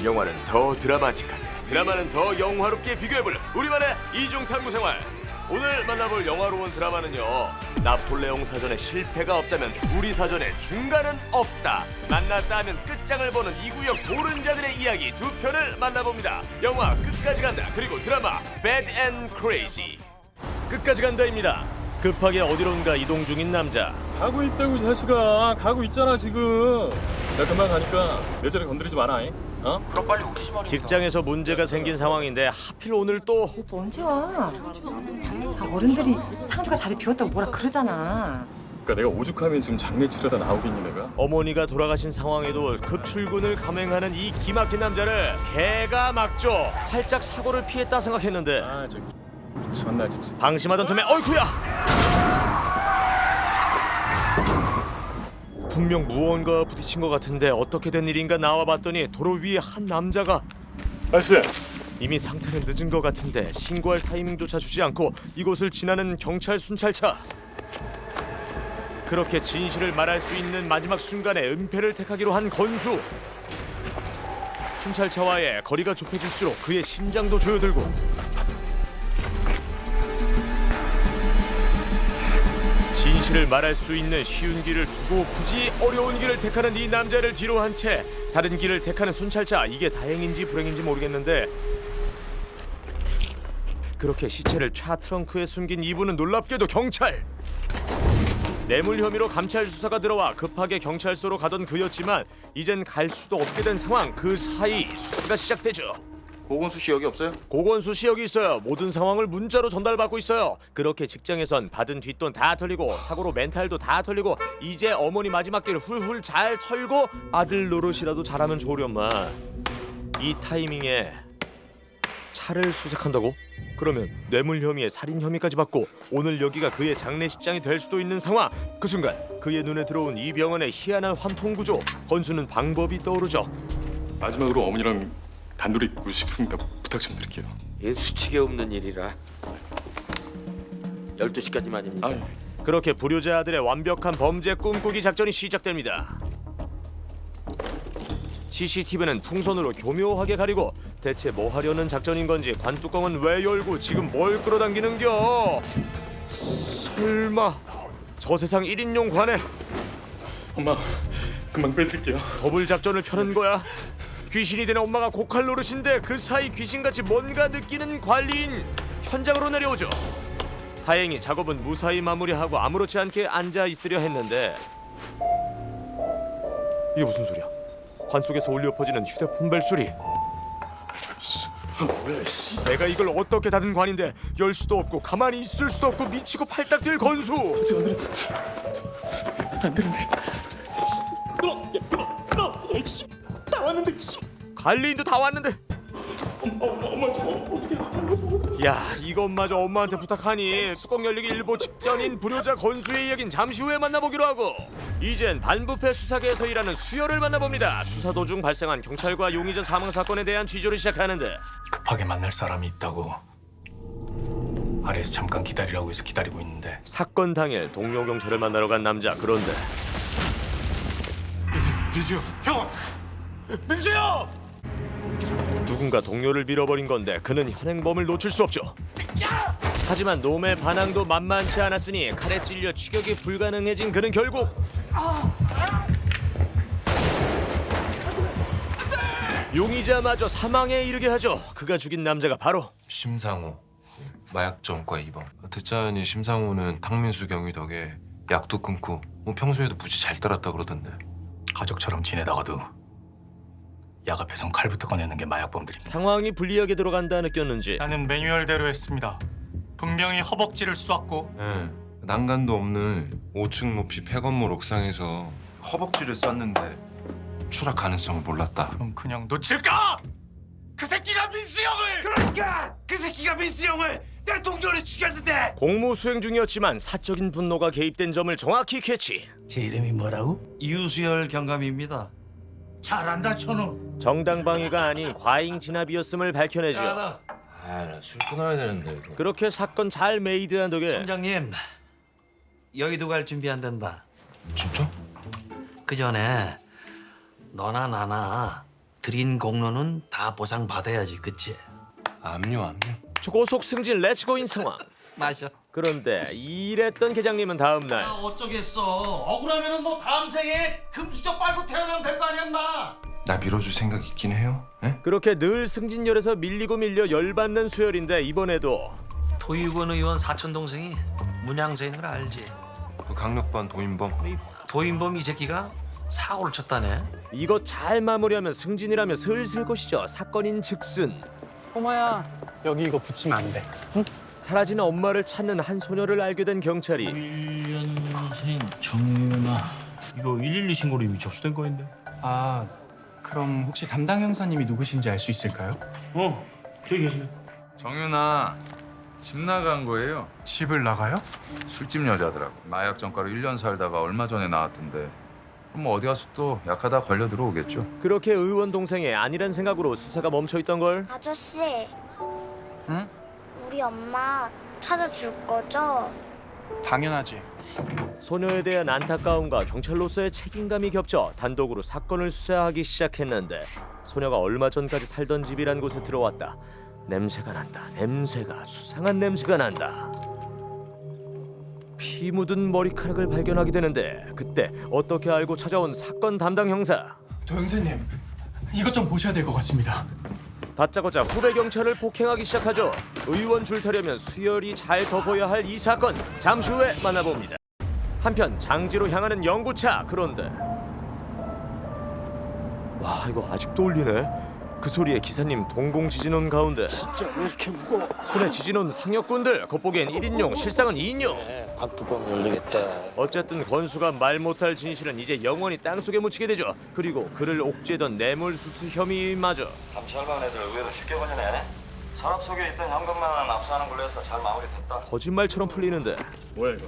영화는 더 드라마틱하게, 드라마는 더 영화롭게 비교해볼 우리만의 이중 탐구 생활. 오늘 만나볼 영화로운 드라마는요, 나폴레옹 사전에 실패가 없다면 우리 사전에 중간은 없다. 만났다 하면 끝장을 보는 이구역 도른자들의 이야기 두 편을 만나봅니다. 영화 끝까지 간다, 그리고 드라마 Bad and Crazy. 끝까지 간다입니다. 급하게 어디론가 이동 중인 남자. 가고 있다고 자식아. 가고 있잖아 지금. 나 금방 가니까 내 자리 건드리지 마라. 어? 그럼 빨리 오시지 말이야. 직장에서 문제가 생긴 상황인데 하필 오늘 또 오빠 언제 와? 어른들이 상주가 자리 비웠다고 뭐라 그러잖아. 그러니까 내가 오죽하면 지금 장례 치르다 나오겠니 내가? 어머니가 돌아가신 상황에도 급 출근을 감행하는 이 기막힌 남자를 개가 막죠. 살짝 사고를 피했다 생각했는데 아 저 미쳤나 진짜. 방심하던 틈에 어이쿠야! 분명 무언가 부딪힌 것 같은데 어떻게 된 일인가 나와봤더니 도로 위에 한 남자가 아저씨. 이미 상태는 늦은 것 같은데 신고할 타이밍조차 주지 않고 이곳을 지나는 경찰 순찰차. 그렇게 진실을 말할 수 있는 마지막 순간에 은폐를 택하기로 한 건수. 순찰차와의 거리가 좁혀질수록 그의 심장도 조여들고 진실을 말할 수 있는 쉬운 길을 두고 굳이 어려운 길을 택하는 이 남자를 뒤로 한 채 다른 길을 택하는 순찰차. 이게 다행인지 불행인지 모르겠는데 그렇게 시체를 차 트렁크에 숨긴 이분은 놀랍게도 경찰. 뇌물 혐의로 감찰 수사가 들어와 급하게 경찰서로 가던 그였지만 이젠 갈 수도 없게 된 상황. 그 사이 수사가 시작되죠. 고건수 씨 여기 없어요? 고건수 씨 여기 있어요. 모든 상황을 문자로 전달받고 있어요. 그렇게 직장에선 받은 뒷돈 다 털리고 사고로 멘탈도 다 털리고 이제 어머니 마지막 길 훌훌 잘 털고 아들 노릇이라도 잘하면 좋으련만 이 타이밍에 차를 수색한다고? 그러면 뇌물 혐의에 살인 혐의까지 받고 오늘 여기가 그의 장례식장이 될 수도 있는 상황. 그 순간 그의 눈에 들어온 이 병원의 희한한 환풍구조. 건수는 방법이 떠오르죠. 마지막으로 어머니랑 단둘이 있고 싶습니다. 부탁 좀 드릴게요. 예, 수치게 없는 일이라 12시까지만입니다. 아유. 그렇게 불효자 아들의 완벽한 범죄 꿈꾸기 작전이 시작됩니다. CCTV는 풍선으로 교묘하게 가리고 대체 뭐 하려는 작전인 건지 관뚜껑은 왜 열고 지금 뭘 끌어당기는겨? 설마 저 세상 1인용 관에 엄마 금방 빼드릴게요. 더블 작전을 펴는 거야? 귀신이 된 엄마가 고칼 노릇인데 그 사이 귀신같이 뭔가 느끼는 관리인 현장으로 내려오죠. 다행히 작업은 무사히 마무리하고 아무렇지 않게 앉아 있으려 했는데 이게 무슨 소리야? 관 속에서 울려 퍼지는 휴대폰 벨소리. 뭐야 씨. 내가 이걸 어떻게 닫은 관인데 열 수도 없고 가만히 있을 수도 없고 미치고 팔딱 뛸 건수. 안 되는데. 다 왔는데. 관리인도 다 왔는데. 엄마 저 어떻게? 야, 이것마저 엄마한테 부탁하니 뚜껑 열리기 일보 직전인 불효자 건수의 이야기는 잠시 후에 만나보기로 하고 이젠 반부패 수사계에서 일하는 수열을 만나봅니다. 수사 도중 발생한 경찰과 용의자 사망 사건에 대한 취조를 시작하는데 급하게 만날 사람이 있다고 아래에서 잠깐 기다리라고 해서 기다리고 있는데 사건 당일 동료 경찰을 만나러 간 남자. 그런데 민수요 형! 민수야! 누군가 동료를 밀어버린 건데 그는 현행범을 놓칠 수 없죠. 하지만 놈의 반항도 만만치 않았으니 칼에 찔려 추격이 불가능해진 그는 결국 용의자마저 사망에 이르게 하죠. 그가 죽인 남자가 바로 심상호 마약점과 2번. 듣자하니 심상호는 탕민수 경위 덕에 약도 끊고 평소에도 무지 잘 따랐다 그러던데. 가족처럼 지내다가도 약 앞에선 칼부터 꺼내는 게 마약범들입니다. 상황이 불리하게 들어간다 느꼈는지 나는 매뉴얼대로 했습니다. 분명히 허벅지를 쏘았고 예, 난간도 없는 5층 높이 폐건물 옥상에서 허벅지를 쐈는데 추락 가능성을 몰랐다. 그럼 그냥 놓칠까? 그 새끼가 민수 형을! 그러니까 그 새끼가 민수 형을 내 동료를 죽였는데. 공무 수행 중이었지만 사적인 분노가 개입된 점을 정확히 캐치. 제 이름이 뭐라고? 유수열 경감입니다. 잘한다 촌우. 정당방위가 아닌 과잉 진압이었음을 밝혀내죠. 나 술 끊어야 되는데 이거. 그렇게 사건 잘 메이드한 덕에 총장님, 여의도 갈 준비 안 된다. 진짜? 그 전에 너나 나나 드린 공로는 다 보상받아야지, 그치? 압류. 초고속 승진 렛츠고인 상황. 마셔. 그런데 이랬던 계장님은 다음날 어쩌겠어. 억울하면은 너 다음 생에 금수저 빨고 태어나면 될 거 아니야, 인마. 나 밀어줄 생각 있긴 해요? 예? 그렇게 늘 승진열에서 밀리고 밀려 열받는 수열인데 이번에도 도의원 의원 사촌 동생이 문양서인 걸 알지? 그 강력반 도인범. 도인범 이 새끼가 사고를 쳤다네. 이거 잘 마무리하면 승진이라며 슬슬 것이죠. 사건인 즉슨 꼬마야, 여기 이거 붙이면 안 돼. 사라진 엄마를 찾는 한 소녀를 알게 된 경찰이 1년생 정윤아, 이거 112 신고로 이미 접수된 거인데? 아, 그럼 혹시 담당 형사님이 누구신지 알 수 있을까요? 저기 계시네. 정윤아, 집 나간 거예요. 집을 나가요? 술집 여자더라고. 마약 전과로 1년 살다가 얼마 전에 나왔던데. 그럼 뭐 어디 가서 또 약하다 걸려 들어오겠죠. 그렇게 의원 동생의 아니란 생각으로 수사가 멈춰있던 걸 아저씨. 응? 우리 엄마 찾아줄 거죠? 당연하지. 소녀에 대한 안타까움과 경찰로서의 책임감이 겹쳐 단독으로 사건을 수사하기 시작했는데 소녀가 얼마 전까지 살던 집이란 곳에 들어왔다. 냄새가 난다. 냄새가 수상한 냄새가 난다. 피 묻은 머리카락을 발견하게 되는데 그때 어떻게 알고 찾아온 사건 담당 형사. 도 형사님, 이것 좀 보셔야 될 것 같습니다. 다짜고짜 후배 경찰을 폭행하기 시작하죠. 의원 줄타려면 수열이 잘 덮어야 할 이 사건 잠시 후에 만나봅니다. 한편 장지로 향하는 연구차. 그런데 와, 이거 아직도 울리네. 그 소리에 기사님 동공 지진원 가운데 진짜 왜 이렇게 무거워. 손에 지진원 상역군들. 겉보기엔 1인용 실상은 2인용. 박두범 열리겠다. 어쨌든 건수가 말 못할 진실은 이제 영원히 땅속에 묻히게 되죠. 그리고 그를 옥죄던 뇌물수수 혐의마저. 감찰관 애들 의외로 쉽게 걸리네. 서랍 속에 있던 현금만 압수하는 걸로 해서 잘 마무리됐다. 거짓말처럼 풀리는데 뭐야 이거?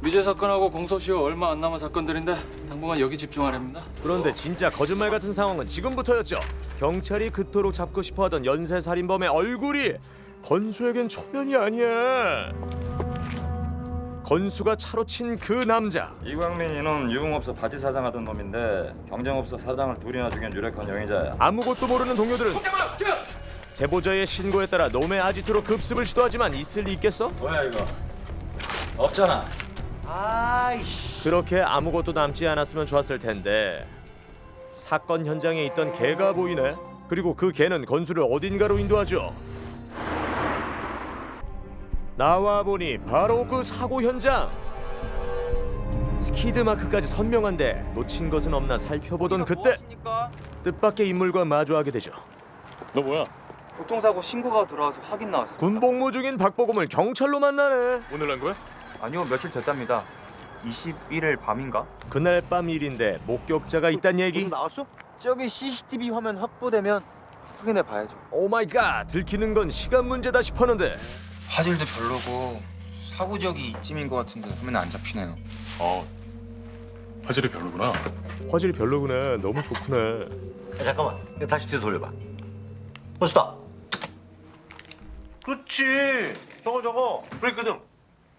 미제 사건하고 공소시효 얼마 안 남은 사건들인데 당분간 여기 집중하렵니다. 그런데 진짜 거짓말 같은 상황은 지금부터였죠. 경찰이 그토록 잡고 싶어하던 연쇄 살인범의 얼굴이 건수에겐 초면이 아니야. 건수가 차로 친 그 남자. 이광민 이놈 유흥업소 바지 사장하던 놈인데 경쟁업소 사장을 둘이나 죽인 유력한 용의자야. 아무것도 모르는 동료들은 제보자의 신고에 따라 놈의 아지트로 급습을 시도하지만 있을 리 있겠어? 뭐야 이거? 없잖아. 아이씨. 그렇게 아무것도 남지 않았으면 좋았을 텐데 사건 현장에 있던 개가 보이네. 그리고 그 개는 건수를 어딘가로 인도하죠. 나와 보니 바로 그 사고 현장. 스키드 마크까지 선명한데 놓친 것은 없나 살펴보던 그때 뜻밖의 인물과 마주하게 되죠. 너 뭐야? 교통사고 신고가 들어와서 확인 나왔어. 군복무 중인 박보검을 경찰로 만나네. 오늘 난 거야? 아니요, 며칠 됐답니다. 21일 밤인가? 그날 밤 일인데 목격자가 있단 얘기. 나왔어? 저기 CCTV 화면 확보되면 확인해 봐야죠. 오 마이 갓, 들키는 건 시간 문제다 싶었는데 화질도 별로고 사고 지역이 이쯤인 것 같은데 화면 안 잡히네요. 화질이 별로구나. 화질이 별로구나. 너무 좋구나. 야, 잠깐만. 이거 다시 뒤로 돌려봐. 스탑. 그렇지. 저거 브레이크 등.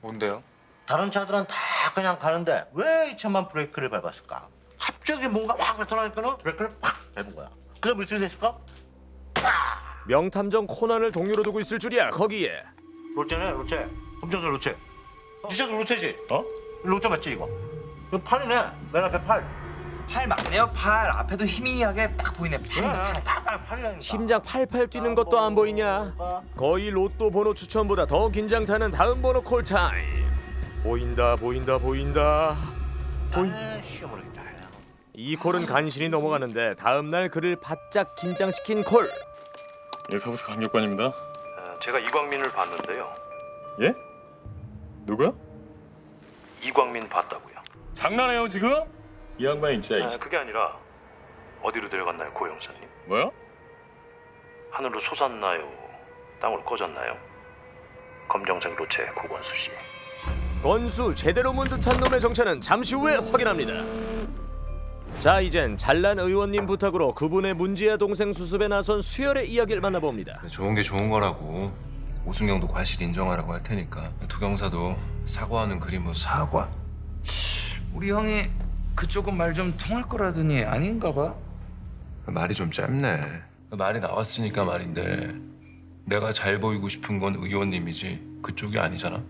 뭔데요? 다른 차들은 다 그냥 가는데 왜 이 차만 브레이크를 밟았을까? 갑자기 뭔가 확 나타나니까는 브레이크를 팍 밟은 거야. 그다음 어떻게 됐을까? 명탐정 코난을 동료로 두고 있을 줄이야. 거기에 롯데네, 롯데. 검정색 롯데. 니 차도 롯데지? 어? 롯데 맞지 이거? 이거 팔이네. 맨 앞에 팔. 팔 맞네요. 팔 앞에도 희미하게 딱 보이네. 팔이라니까. 심장 팔팔 뛰는 것도 안 보이냐? 거의 로또 번호 추천보다 더 긴장 타는 다음 번호 콜타임. 보인다 보인다 보인다. 쉬어버리겠다. 이 콜은 간신히 넘어가는데 다음 날 그를 바짝 긴장시킨 콜. 예, 사무소 강력관입니다. 제가 이광민을 봤는데요. 예? 누구야? 이광민 봤다고요. 장난해요 지금? 이 양반이 진짜. 그게 아니라 어디로 데려갔나요, 고 형사님? 뭐야? 하늘로 솟았나요? 땅으로 꺼졌나요? 검정색 로체 고건수 씨. 건수 제대로 문 듯한 놈의 정체는 잠시 후에 확인합니다. 자, 이젠 잘난 의원님 부탁으로 그분의 문제야 동생 수습에 나선 수열의 이야기를 만나봅니다. 좋은 게 좋은 거라고. 오순경도 과실 인정하라고 할 테니까. 도경사도 사과하는 그림으로 사과. 우리 형이 그쪽은 말 좀 통할 거라더니 아닌가 봐. 말이 좀 짧네. 말이 나왔으니까 말인데 내가 잘 보이고 싶은 건 의원님이지 그쪽이 아니잖아.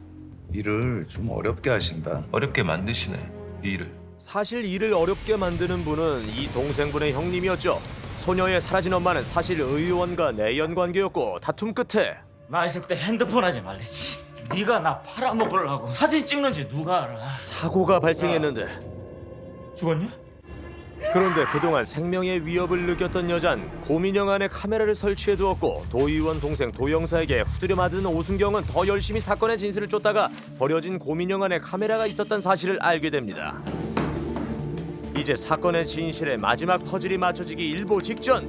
일을 좀 어렵게 하신다. 어렵게 만드시네 이 일을. 사실 일을 어렵게 만드는 분은 이 동생분의 형님이었죠. 소녀의 사라진 엄마는 사실 의원과 내연 관계였고 다툼 끝에 나 있을 때 핸드폰 하지 말랬지. 네가 나 팔아먹으려고 사진 찍는지 누가 알아. 사고가 발생했는데 죽었냐? 그런데 그동안 생명의 위협을 느꼈던 여잔 고민영 안에 카메라를 설치해두었고 도의원 동생 도영사에게 후드려 맞은 오순경은 더 열심히 사건의 진실을 쫓다가 버려진 고민영 안에 카메라가 있었던 사실을 알게 됩니다. 이제 사건의 진실에 마지막 퍼즐이 맞춰지기 일보 직전.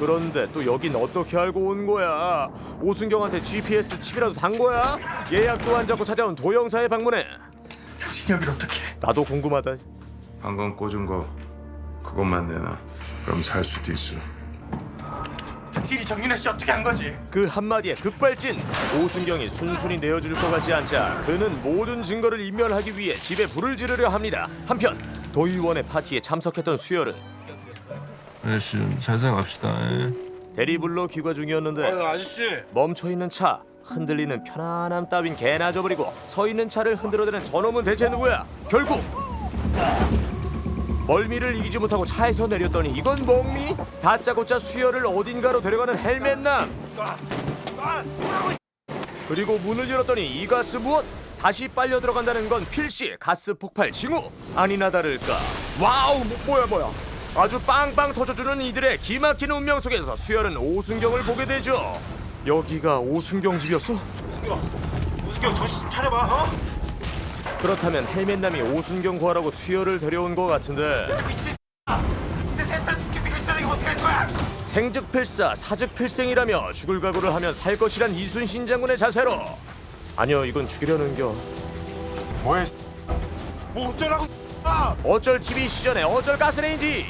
그런데 또 여긴 어떻게 알고 온 거야? 오순경한테 GPS 칩이라도 단 거야? 예약도 안 잡고 찾아온 도영사의 방문에 당신이 여길 어떻게? 나도 궁금하다. 방금 꽂은 거 그것만 내놔. 그럼 살 수도 있어. 당신이 정윤아 씨 어떻게 한 거지? 그 한마디에 급발진. 오순경이 순순히 내어줄 것 같지 않자 그는 모든 증거를 인멸하기 위해 집에 불을 지르려 합니다. 한편 도의원의 파티에 참석했던 수열은 아저씨 잘 생각합시다. 대리불로 귀가 중이었는데 아저씨 멈춰있는 차, 흔들리는 편안함 따윈 개나 져버리고 서있는 차를 흔들어대는 저놈은 대체 누구야? 결국 멀미를 이기지 못하고 차에서 내렸더니 이건 멍미? 다짜고짜 수열을 어딘가로 데려가는 헬멧남. 그리고 문을 열었더니 이 가스 무엇? 다시 빨려 들어간다는 건 필시 가스 폭발 징후. 아니나 다를까 와우 뭐야 아주 빵빵 터져주는 이들의 기막힌 운명 속에서 수열은 오순경을 보게 되죠. 여기가 오순경 집이었어? 오순경 정신 차려봐. 어? 그렇다면 헬멧남이 오순경 구하라고 수열을 데려온 것 같은데 이제 셋다 죽게 생겼잖아. 이거 어떡할 거야? 생즉필사 사즉필생이라며 죽을 각오를 하면 살 것이란 이순신 장군의 자세로 아니요 이건 죽이려는겨. 뭐해? 뭐 어쩌라고? 어쩔 TV 시전에 어쩔 가스레인지.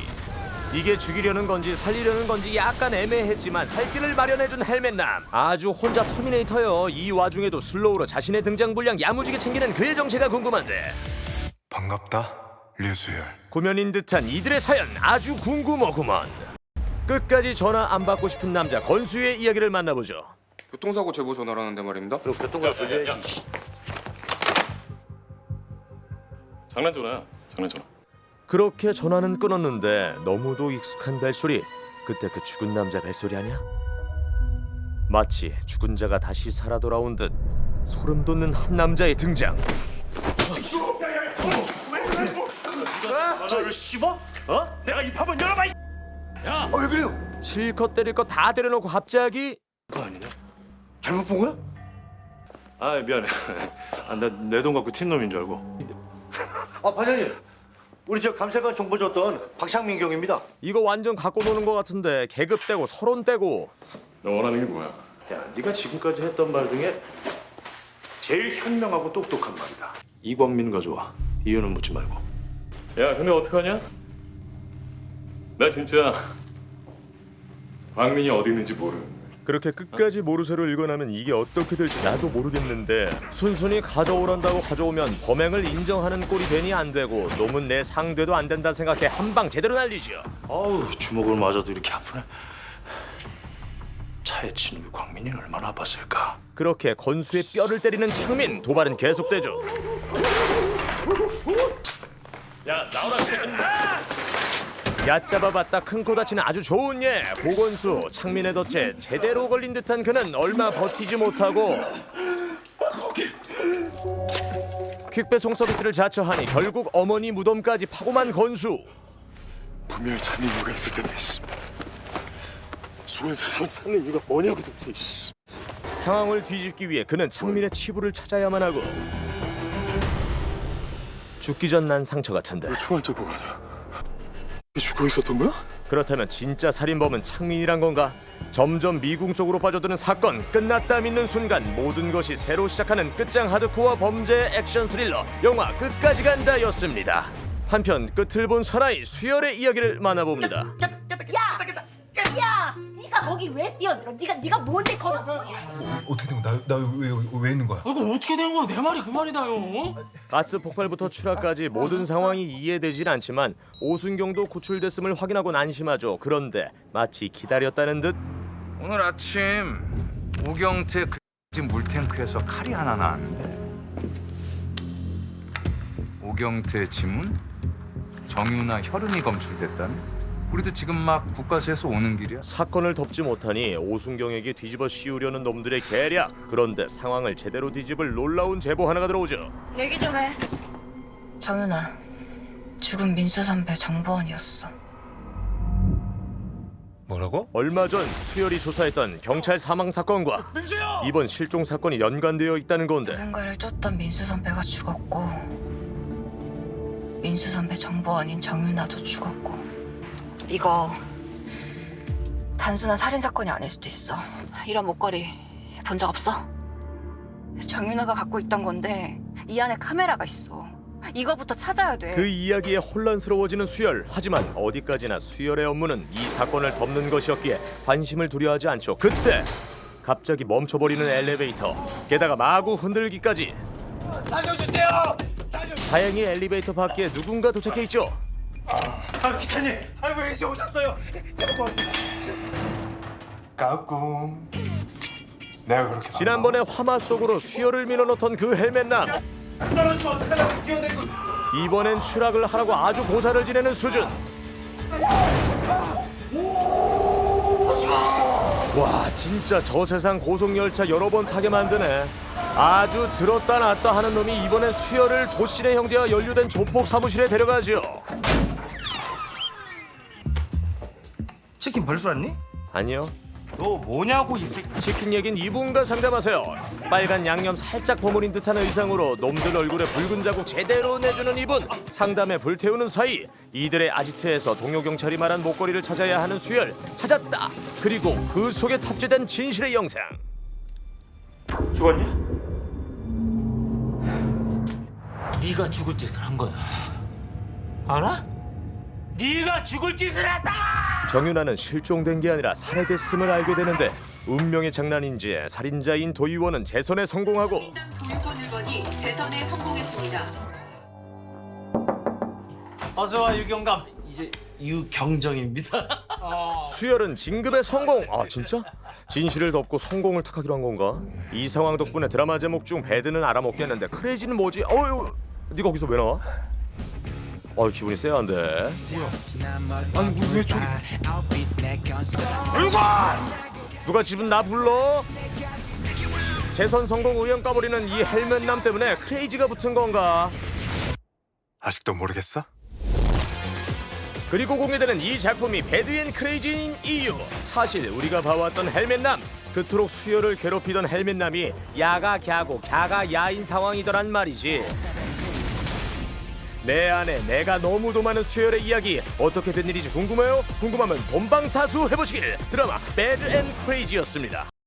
이게 죽이려는 건지 살리려는 건지 약간 애매했지만 살 길을 마련해준 헬멧남. 아주 혼자 터미네이터요. 이 와중에도 슬로우로 자신의 등장 분량 야무지게 챙기는 그의 정체가 궁금한데 반갑다, 류수열. 구면인 듯한 이들의 사연 아주 궁금하구만. 끝까지 전화 안 받고 싶은 남자 건수의 이야기를 만나보죠. 교통사고 제보 전화라는데 말입니다. 그럼 교통카드 돌려야지. 장난쳐라. 그렇게 전화는 끊었는데 너무도 익숙한 벨소리. 그때 그 죽은 남자 벨소리 아니야? 마치 죽은 자가 다시 살아 돌아온 듯 소름 돋는 한 남자의 등장. 너를 씹어? 어? 내가 입 한번 열어봐. 야! 왜 그래요? 실컷 때릴 거 다 때려놓고 갑자기 그거 아니네. 잘못 본 거야? 아 미안해. 나 내 돈 갖고 튄 놈인 줄 알고. 반장님, 우리 저 감사관 정보 줬던 박창민 경입니다. 이거 완전 갖고 노는 거 같은데 계급 떼고 서론 떼고. 너 원하는 게 뭐야? 야, 네가 지금까지 했던 말 중에 제일 현명하고 똑똑한 말이다. 이광민가 좋아. 이유는 묻지 말고. 야 근데 어떡하냐? 나 진짜 광민이 어디 있는지 모르는. 그렇게 끝까지 모르쇠로 읽어나면 이게 어떻게 될지 나도 모르겠는데 순순히 가져오란다고 가져오면 범행을 인정하는 꼴이 되니 안 되고 놈은 내 상대도 안 된다 생각해 한 방 제대로 날리죠. 아우 주먹을 맞아도 이렇게 아프네. 차에 치는 그 광민이는 얼마나 아팠을까. 그렇게 건수의 뼈를 때리는 창민. 도발은 계속되죠. 야 나오라 새끼. 얕잡아봤다 큰 코 다치는 아주 좋은 예. 보건수 창민의 덫에 제대로 걸린 듯한 그는 얼마 버티지 못하고 퀵배송 서비스를 자처하니 결국 어머니 무덤까지 파고만 건수. 분명히 참인 이유가 있을 텐데. 죽은 사람을 찾는 이유가 뭐냐고 도대체. 상황을 뒤집기 위해 그는 창민의 치부를 찾아야만 하고 죽기 전 난 상처 같은데. 총알 잡고 가냐? 죽어 있었던 거야? 그렇다면 진짜 살인범은 창민이란 건가? 점점 미궁 속으로 빠져드는 사건. 끝났다 믿는 순간 모든 것이 새로 시작하는 끝장 하드코어 범죄 액션 스릴러 영화 끝까지 간다였습니다. 한편 끝을 본 사나이 수열의 이야기를 만나봅니다. 야, 네가 거기 왜 뛰어들어? 네가 뭔데 거기? 어떻게 된 거야? 나왜 있는 거야? 이거 어떻게 된 거야? 내 말이 그 말이다요. 가스 폭발부터 추락까지 모든 상황이 이해되진 않지만 오순경도 구출됐음을 확인하고 난심하죠. 그런데 마치 기다렸다는 듯 오늘 아침 오경태 그 물탱크에서 칼이 하나 나왔는데 오경태 지문, 정유나 혈흔이 검출됐다네. 우리도 지금 막 국가서에서 오는 길이야. 사건을 덮지 못하니 오순경에게 뒤집어 씌우려는 놈들의 계략. 그런데 상황을 제대로 뒤집을 놀라운 제보 하나가 들어오죠. 얘기 좀 해. 정윤아, 죽은 민수 선배 정보원이었어. 뭐라고? 얼마 전 수열이 조사했던 경찰 사망 사건과 이번 실종 사건이 연관되어 있다는 건데 누군가를 쫓던 민수 선배가 죽었고 민수 선배 정보원인 정윤아도 죽었고 이거 단순한 살인 사건이 아닐 수도 있어. 이런 목걸이 본 적 없어? 정윤아가 갖고 있던 건데 이 안에 카메라가 있어. 이거부터 찾아야 돼. 그 이야기에 혼란스러워지는 수열. 하지만 어디까지나 수열의 업무는 이 사건을 덮는 것이었기에 관심을 두려워하지 않죠. 그때 갑자기 멈춰버리는 엘리베이터. 게다가 마구 흔들기까지. 살려주세요! 다행히 엘리베이터 밖에 누군가 도착해 있죠. 기사님, 왜 이제 오셨어요? 까꿍. 내가 그렇게 지난번에 화마 속으로 수열을 밀어넣던 그 헬멧남. 떨어지면 어떡하려고 뛰어내고. 이번엔 추락을 하라고 아주 고사를 지내는 수준. 와, 진짜 저 세상 고속열차 여러 번 타게 만드네. 아주 들었다 놨다 하는 놈이 이번엔 수열을 도신의 형제와 연루된 조폭 사무실에 데려가죠. 치킨 벌써 왔니? 아니요. 너 뭐냐고 이 새끼. 치킨 얘긴 이분과 상담하세요. 빨간 양념 살짝 버무린 듯한 의상으로 놈들 얼굴에 붉은 자국 제대로 내주는 이분. 상담에 불태우는 사이 이들의 아지트에서 동료 경찰이 말한 목걸이를 찾아야 하는 수열. 찾았다. 그리고 그 속에 탑재된 진실의 영상. 죽었냐? 네가 죽을 짓을 한 거야. 알아? 네가 죽을 짓을 했다. 정윤아는 실종된 게 아니라 살해됐음을 알게 되는데 운명의 장난인지 살인자인 도의원은 재선에 성공하고 도의원 의원이 재선에 성공했습니다. 어서와 유경감. 이제 유경정입니다. 수열은 진급에 성공. 아 진짜? 진실을 덮고 성공을 탁하기로 한 건가? 이 상황 덕분에 드라마 제목 중 배드는 알아먹겠는데 크레이지는 뭐지? 어휴, 네가 거기서 왜 나와? 기분이 쎄한데. 아니 왜 저기? 누가 집은 나 불러? 재선 성공 의원 까버리는 이 헬멧남 때문에 크레이지가 붙은 건가? 아직도 모르겠어? 그리고 공개되는 이 작품이 배드인 크레이지인 이유. 사실 우리가 봐왔던 헬멧남, 그토록 수열을 괴롭히던 헬멧남이 야가 갸고 갸가 야인 상황이더란 말이지. 내 안에 내가 너무도 많은 수열의 이야기 어떻게 된 일인지 궁금해요? 궁금하면 본방사수 해보시길. 드라마 배드 앤 크레이지였습니다.